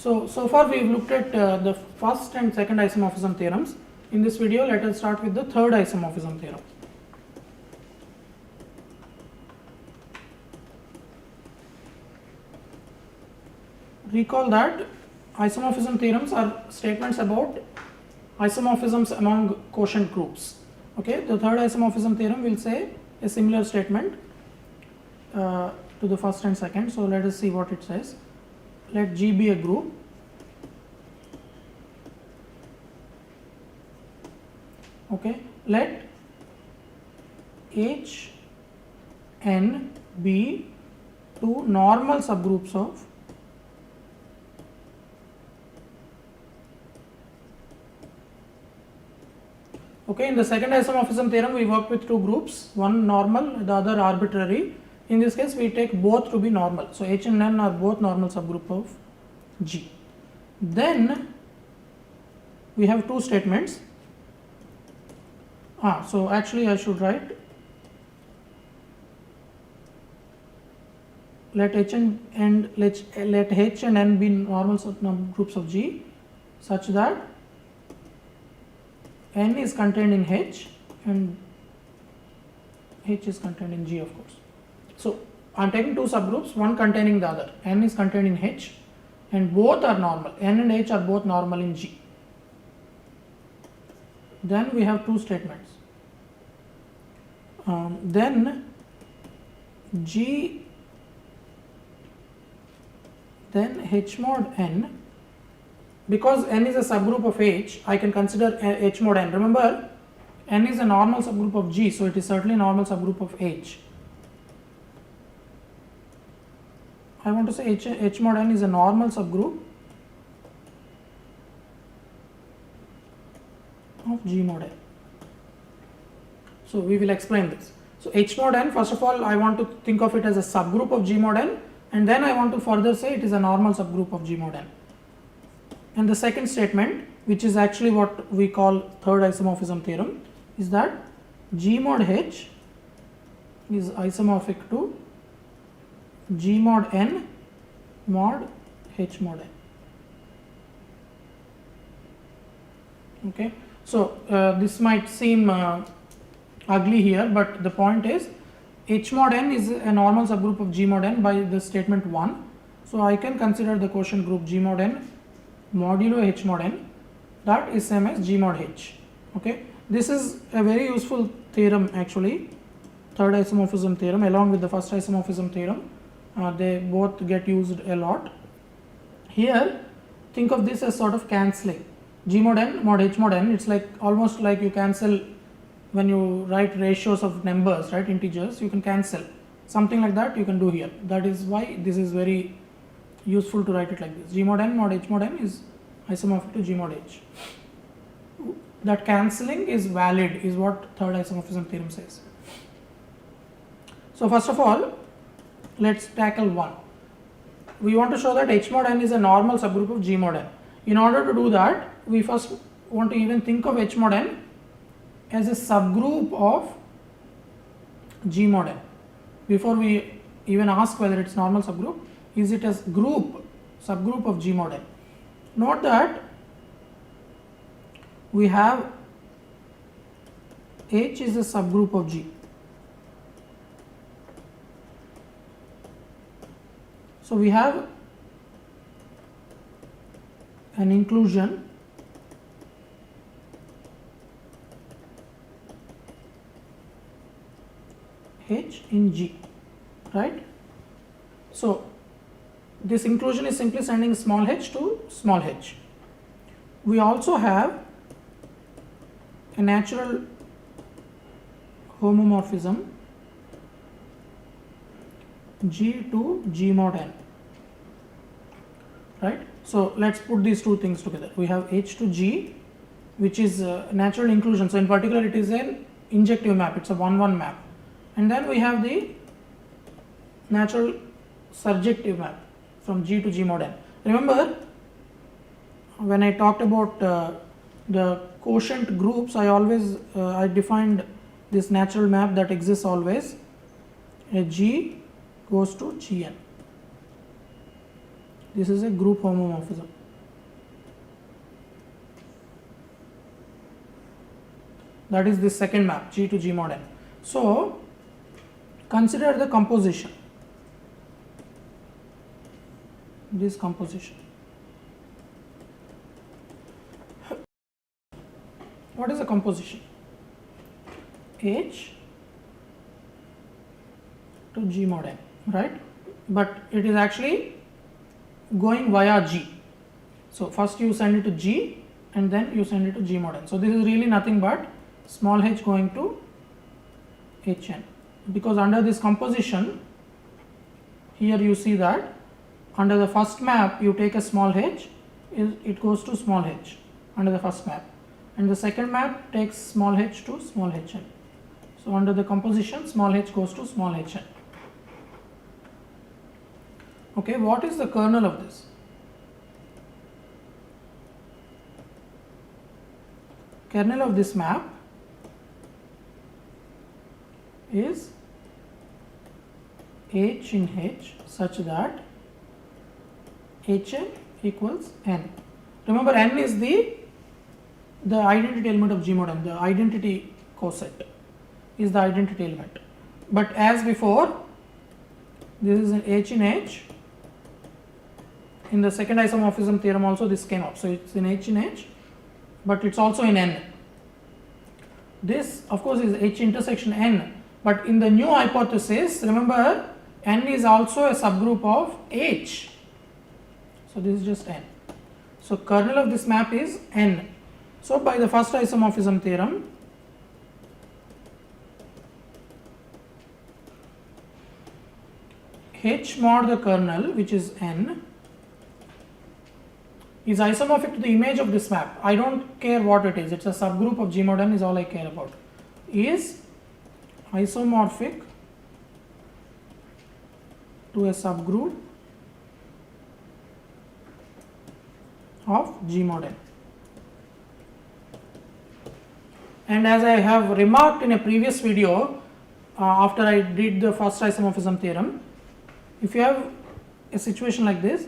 So far we have looked at the first and second isomorphism theorems. In this video, let us start with the third isomorphism theorem. Recall that isomorphism theorems are statements about isomorphisms among quotient groups. Okay, the third isomorphism theorem will say a similar statement to the first and second. So let us see what it says. Let G be a group. Okay, let H n be two normal subgroups of Okay, in the second isomorphism theorem, we work with two groups, one normal, the other arbitrary. In this case, we take both to be normal. So H and N are both normal subgroup of G. Then we have two statements. So actually I should write let H and N be normal subgroups of G such that N is contained in H and H is contained in G, of course. So I am taking two subgroups, one containing the other. N is contained in H and both are normal. N and H are both normal in G. Then we have two statements. Then H mod N, because N is a subgroup of H, I can consider H mod N. Remember, N is a normal subgroup of G, so it is certainly a normal subgroup of H. I want to say H mod N is a normal subgroup of G mod N. So we will explain this. So H mod N, first of all, I want to think of it as a subgroup of G mod N, and then I want to further say it is a normal subgroup of G mod N. And the second statement, which is actually what we call third isomorphism theorem, is that G mod H is isomorphic to G mod N mod H mod N. Okay, so this might seem ugly here, but the point is H mod N is a normal subgroup of G mod N by the statement 1. So I can consider the quotient group G mod N modulo H mod N, that is same as G mod H. Okay, this is a very useful theorem actually, third isomorphism theorem along with the first isomorphism theorem. They both get used a lot. Here think of this as sort of cancelling. G mod N mod H mod N, it's like almost like you cancel when you write ratios of numbers, right, integers, you can cancel. Something like that you can do here. That is why this is very useful to write it like this. G mod N mod H mod N is isomorphic to G mod H. That cancelling is valid is what third isomorphism theorem says. So first of all, let's tackle one. We want to show that H mod N is a normal subgroup of G mod N. In order to do that, we first want to even think of H mod N as a subgroup of G mod N. Before we even ask whether it's normal subgroup, is it as subgroup of G mod N. Note that we have H is a subgroup of G. So we have an inclusion H in G, right? So this inclusion is simply sending small h to small h. We also have a natural homomorphism G to G mod N, right? So let's put these two things together. We have H to G, which is natural inclusion. So in particular, it is an injective map. It's a 1-1 map. And then we have the natural surjective map from G to G mod N. Remember, when I talked about the quotient groups, I defined this natural map that exists always. A G goes to Gn. This is a group homomorphism. That is this second map, G to G mod n. So consider the composition. This composition. What is a composition? H to G mod n, right? But it is actually going via G. So first you send it to G and then you send it to G mod n. So this is really nothing but small h going to Hn, because under this composition here you see that under the first map you take a small h, it goes to small h under the first map, and the second map takes small h to small hn. So under the composition small h goes to small hn. Okay, what is the kernel of this? Kernel of this map is h in h such that Hn equals n. Remember, n is the identity element of G mod n, the identity coset is the identity element. But as before, this is an h in h. In the second isomorphism theorem also this came up. So it's in h in h, but it's also in n. This of course is h intersection n, but in the new hypothesis, remember, n is also a subgroup of h. So this is just n. So kernel of this map is n. So by the first isomorphism theorem, h mod the kernel, which is n, is isomorphic to the image of this map. I don't care what it is, it's a subgroup of G mod n is all I care about. Is isomorphic to a subgroup of G mod n. And as I have remarked in a previous video, after I did the first isomorphism theorem, if you have a situation like this,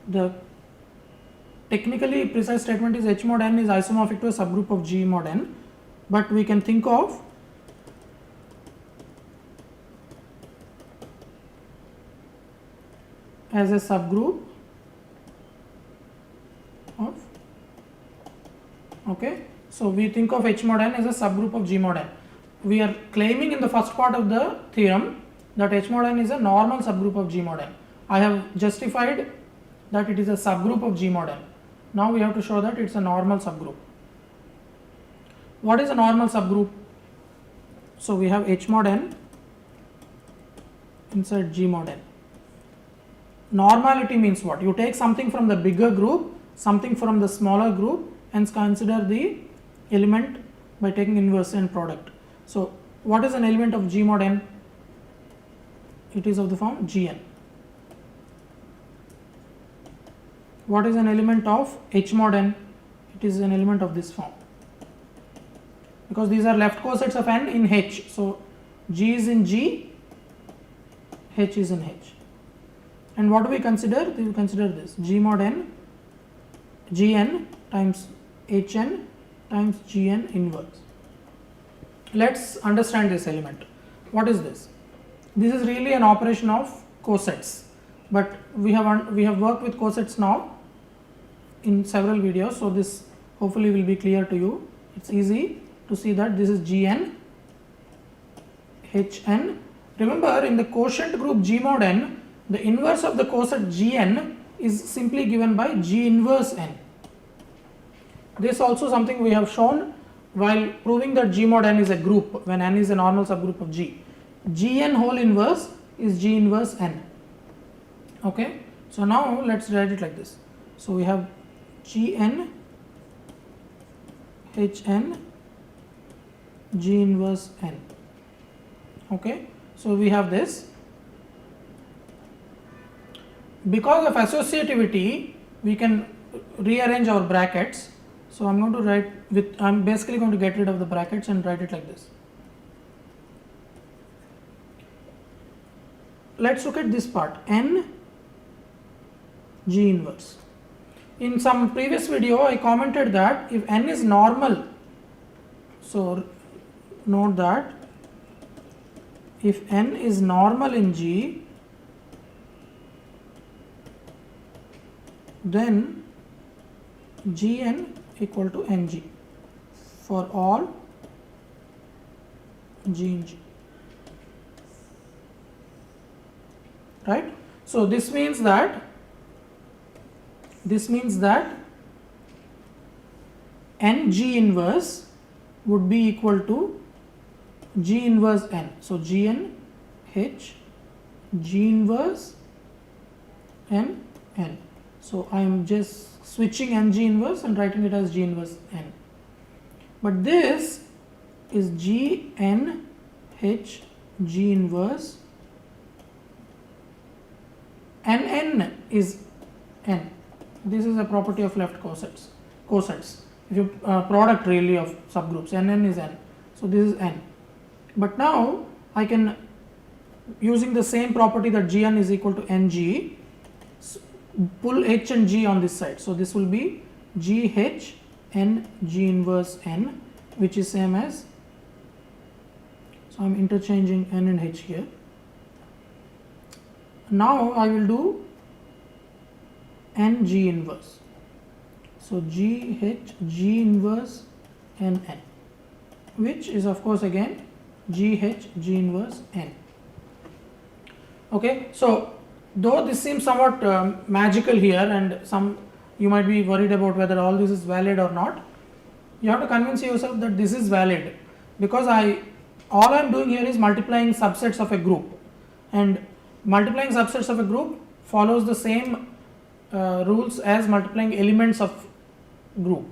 the technically precise statement is h mod n is isomorphic to a subgroup of G mod n, but we can think of as a subgroup of, okay, so we think of h mod n as a subgroup of G mod n. We are claiming in the first part of the theorem that h mod n is a normal subgroup of G mod n. I have justified that it is a subgroup of G mod n. Now we have to show that it's a normal subgroup. What is a normal subgroup? So we have h mod n inside G mod n. Normality means what? You take something from the bigger group, something from the smaller group, and consider the element by taking inverse and product. So what is an element of G mod n? It is of the form Gn. What is an element of h mod n? It is an element of this form, because these are left cosets of n in h. So G is in G, h is in h. And what do we consider? We consider this G mod n, Gn times Hn times Gn inverse. Let's understand this element. What is this? This is really an operation of cosets, but we have worked with cosets now in several videos, so this hopefully will be clear to you. It's easy to see that this is Gn, Hn. Remember, in the quotient group G mod n, the inverse of the coset Gn is simply given by G inverse n. This also something we have shown while proving that G mod n is a group when n is a normal subgroup of G. Gn whole inverse is G inverse n. Okay, so now let's write it like this. So we have Gn, Hn, G inverse n. Okay, so we have this. Because of associativity, we can rearrange our brackets. So I'm going to write with, I'm basically going to get rid of the brackets and write it like this. Let's look at this part. N G inverse. In some previous video I commented that if n is normal, so note that if n is normal in G, then Gn equal to Ng for all G in G, right? So this means that Ng inverse would be equal to G inverse n. So Gn H G inverse n n. So I am just switching Ng inverse and writing it as G inverse n. But this is Gn H G inverse nn is n. This is a property of left cosets. If you product really of subgroups, nn is n. So this is n. But now I can, using the same property that Gn is equal to Ng, pull H and G on this side. So this will be GH n G inverse n, which is same as, so I am interchanging n and h here. Now I will do n G inverse. So GH G inverse n n, which is of course again GH G inverse n. Okay, so though this seems somewhat magical here, and some you might be worried about whether all this is valid or not, you have to convince yourself that this is valid, because all I am doing here is multiplying subsets of a group, and multiplying subsets of a group follows the same rules as multiplying elements of group,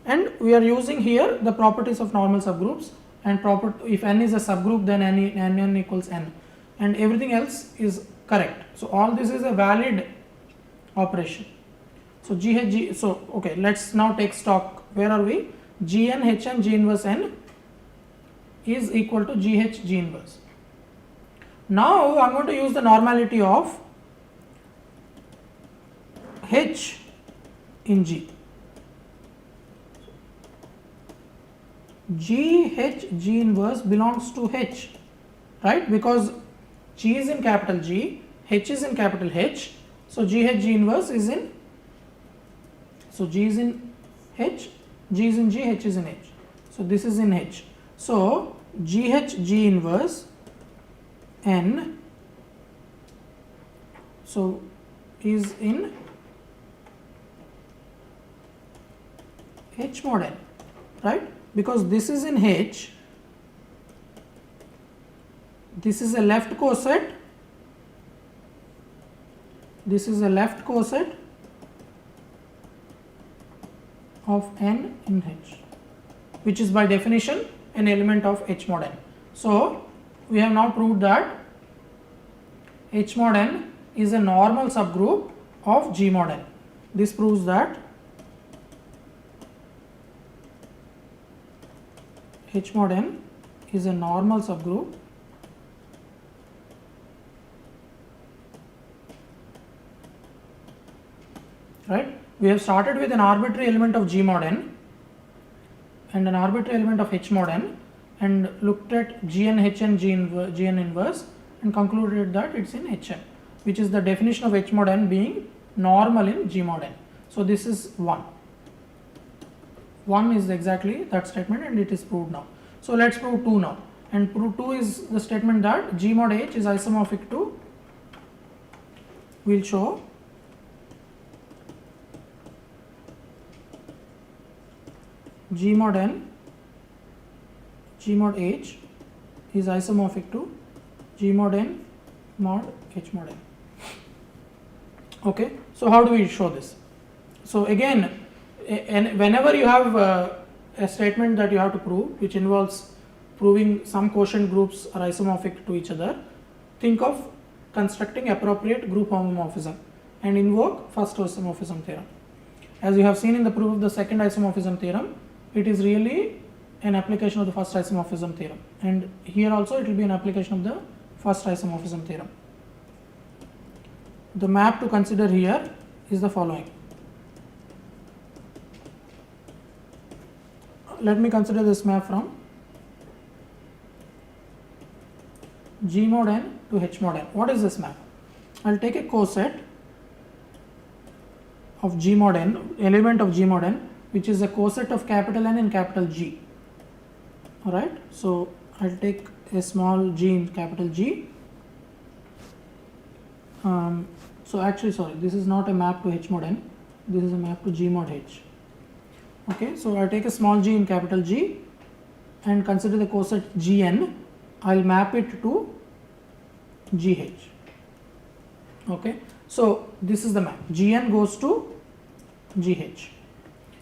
and we are using here the properties of normal subgroups, and if n is a subgroup, then n equals n, and everything else is correct. So all this is a valid operation. So GH, so okay, let's now take stock. Where are we? Gn Hn G inverse n is equal to GH G inverse. Now I am going to use the normality of H in G. GH G inverse belongs to H, right? Because G is in capital G, H is in capital H, so GH G inverse is in, so G is in H, G is in G, H is in H, so this is in H. So GH G inverse n, so is in H mod n, right? Because this is in H, this is a left coset, this is a left coset of n in H, which is by definition an element of H mod n. So we have now proved that H mod n is a normal subgroup of G mod n. This proves that H mod n is a normal subgroup right. We have started with an arbitrary element of G mod n and an arbitrary element of H mod n, and looked at Gn Hn Gn inverse and concluded that it's in Hn, which is the definition of H mod n being normal in G mod n. So this is 1. 1 is exactly that statement, and it is proved now. So let's prove 2 now, and prove 2 is the statement that G mod H is isomorphic to, we'll show G mod n, G mod H is isomorphic to G mod n mod H mod n. Okay, so how do we show this? So again, and whenever you have a statement that you have to prove, which involves proving some quotient groups are isomorphic to each other, think of constructing appropriate group homomorphism and invoke first isomorphism theorem. As you have seen in the proof of the second isomorphism theorem, it is really an application of the first isomorphism theorem, and here also it will be an application of the first isomorphism theorem. the map to consider here is the following. Let me consider this map from G mod n to H mod n. What is this map? I'll take a coset of G mod n, element of G mod n, which is a coset of capital N and capital G. Alright, so I'll take a small g in capital G. So actually, sorry, this is not a map to H mod n, this is a map to G mod H. Okay, so I'll take a small g in capital G and consider the coset Gn. I'll map it to GH. Okay, so this is the map. Gn goes to GH.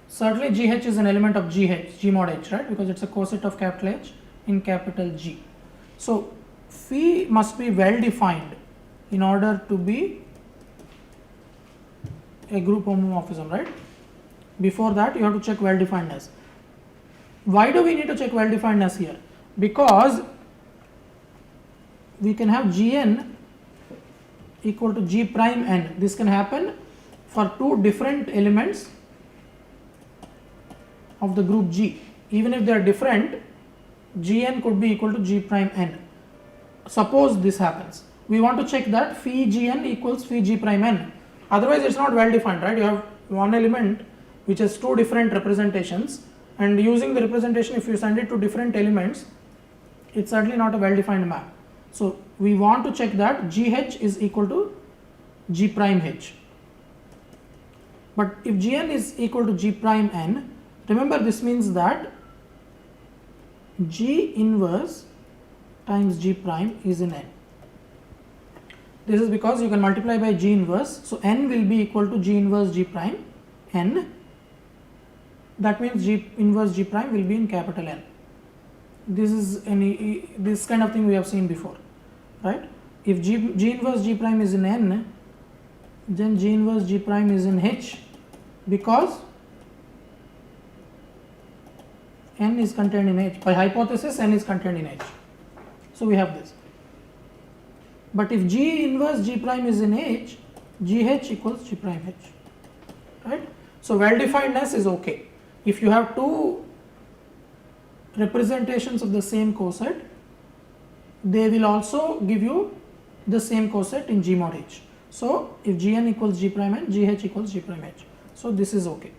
Certainly GH is an element of GH, G mod H, right? Because it's a coset of capital H in capital G. So phi must be well defined in order to be a group homomorphism, right? Before that, you have to check well definedness. Why do we need to check well definedness here? Because we can have Gn equal to G prime n. This can happen for two different elements of the group G. Even if they are different, Gn could be equal to G prime n. Suppose this happens. We want to check that phi Gn equals phi G prime n. Otherwise, it's not well defined, right? You have one element which has two different representations, and using the representation, if you send it to different elements, it's certainly not a well defined map. So we want to check that GH is equal to G prime H. But if Gn is equal to G prime n, remember this means that G inverse times G prime is in n. This is because you can multiply by G inverse, so n will be equal to G inverse G prime n. That means G inverse G prime will be in capital N. This is this kind of thing we have seen before, right? If G inverse G prime is in n, then G inverse G prime is in H, because n is contained in H. By hypothesis, n is contained in H. So we have this. But if G inverse G prime is in H, GH equals G prime H, right? So well definedness is okay. If you have two representations of the same coset, they will also give you the same coset in G mod H. So if Gn equals G prime n, GH equals G prime H. So this is okay.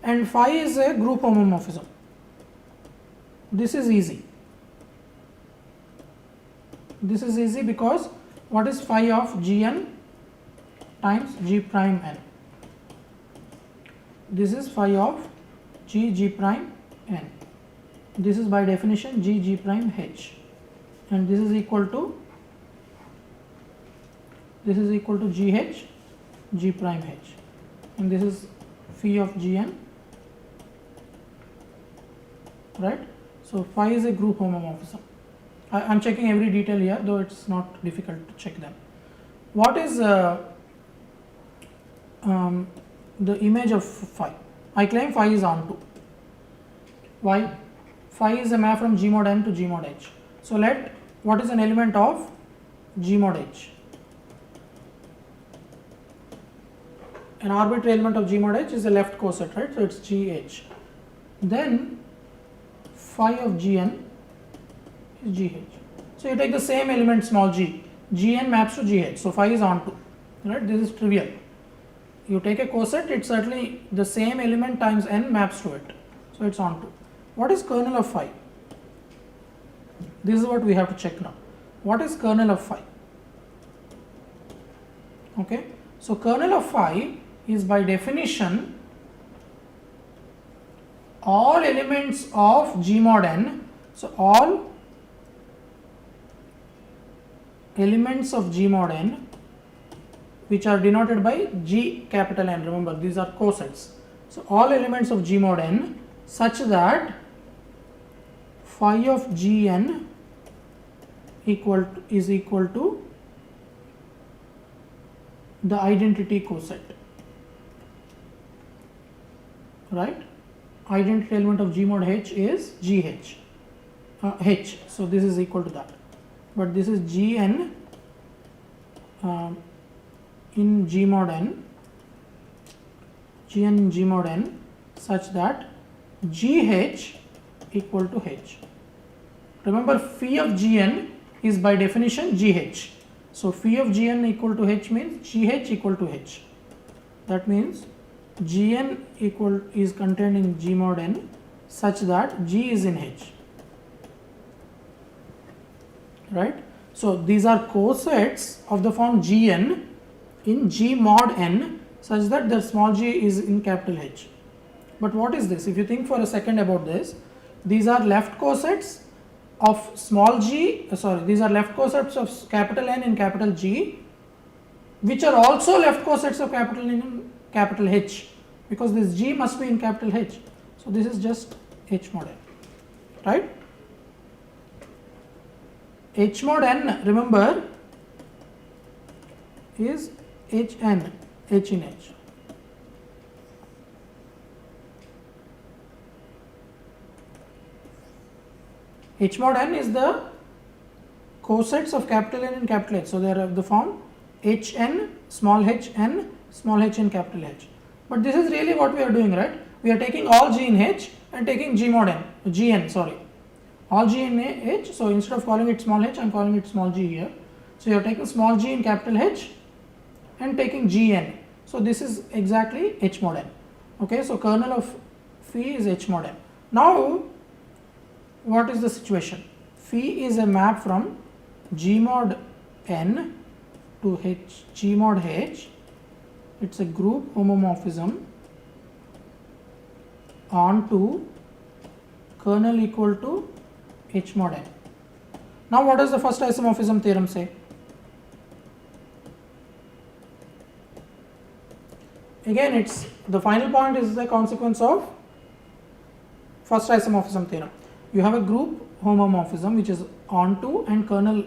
And phi is a group homomorphism. This is easy. This is easy because what is phi of Gn times G prime n? This is phi of G prime n. This is by definition G prime H, and this is equal to GH G prime H, and this is phi of Gn, right? So phi is a group homomorphism. I am checking every detail here, though it's not difficult to check them. What is the image of phi? I claim phi is onto. Why? Phi is a map from G mod n to G mod H. So what is an element of G mod H? An arbitrary element of G mod H is a left coset, right? So it's GH. Then phi of Gn is GH. So you take the same element small g, Gn maps to GH. So phi is onto, right? This is trivial. You take a coset, it's certainly the same element times n maps to it. So it's onto. What is kernel of phi? This is what we have to check now. What is kernel of phi? Okay. So kernel of phi is by definition all elements of G mod n. So all elements of G mod n which are denoted by G capital N. Remember, these are cosets. So all elements of G mod n such that phi of Gn is equal to the identity coset, right? Identity element of G mod H is GH, H. So this is equal to that. But this is Gn in G mod n, Gn in G mod n such that Gh equal to H. Remember, phi of Gn is by definition Gh. So phi of Gn equal to H means Gh equal to H. That means Gn equal is contained in G mod n such that G is in H. Right? So these are cosets of the form Gn in G mod n such that the small g is in capital H. But what is this? If you think for a second about this, these are left cosets of small g, these are left cosets of capital N in capital G, which are also left cosets of capital N in capital H, because this G must be in capital H. So this is just H mod n, right? H mod n, remember, is Hn, H in H. H mod n is the cosets of capital N in capital H. So they are of the form Hn, small h n, small h in capital H. But this is really what we are doing, right? We are taking all G in H and taking G mod n, Gn, sorry. All G in H, so instead of calling it small h, I am calling it small g here. So you are taking small g in capital H and taking Gn. So this is exactly H mod n. Okay, so kernel of phi is H mod n. Now, what is the situation? Phi is a map from G mod n to H, G mod H. It's a group homomorphism onto kernel equal to H mod n. Now what does the first isomorphism theorem say? Again, it's the final point is the consequence of first isomorphism theorem. You have a group homomorphism which is onto and kernel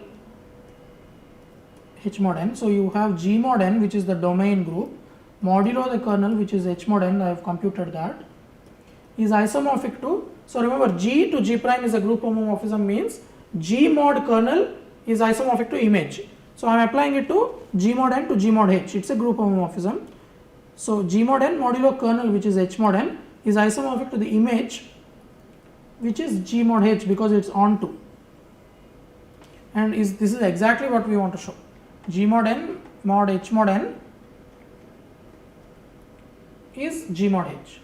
H mod n. So you have G mod n, which is the domain group, modulo the kernel, which is H mod n, I have computed that, is isomorphic to, so remember, G to G prime is a group homomorphism, means G mod kernel is isomorphic to image. So I am applying it to G mod n to G mod H, it's a group homomorphism. So G mod n modulo kernel, which is H mod n, is isomorphic to the image, which is G mod H, because it's onto. And this is exactly what we want to show. G mod n mod H mod n is G mod H.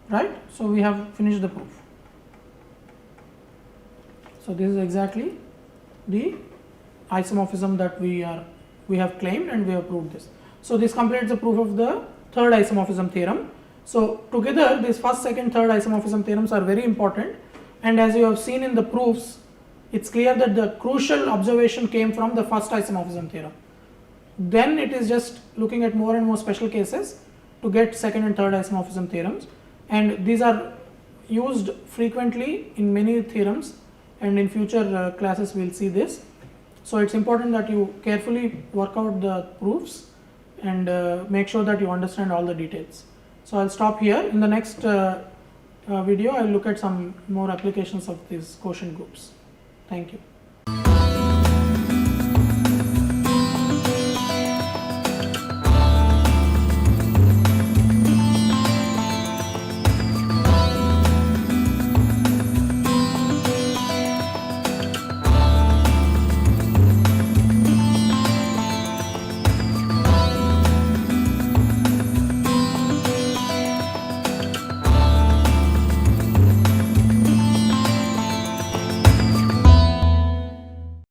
Right? So we have finished the proof. So this is exactly the isomorphism that we have claimed, and we have proved this. So this completes the proof of the third isomorphism theorem. So together these first, second, third isomorphism theorems are very important, and as you have seen in the proofs, it's clear that the crucial observation came from the first isomorphism theorem. Then it is just looking at more and more special cases to get second and third isomorphism theorems, and these are used frequently in many theorems, and in future classes we will see this. So it's important that you carefully work out the proofs and make sure that you understand all the details. So I'll stop here. In the next video, I'll look at some more applications of these quotient groups. Thank you.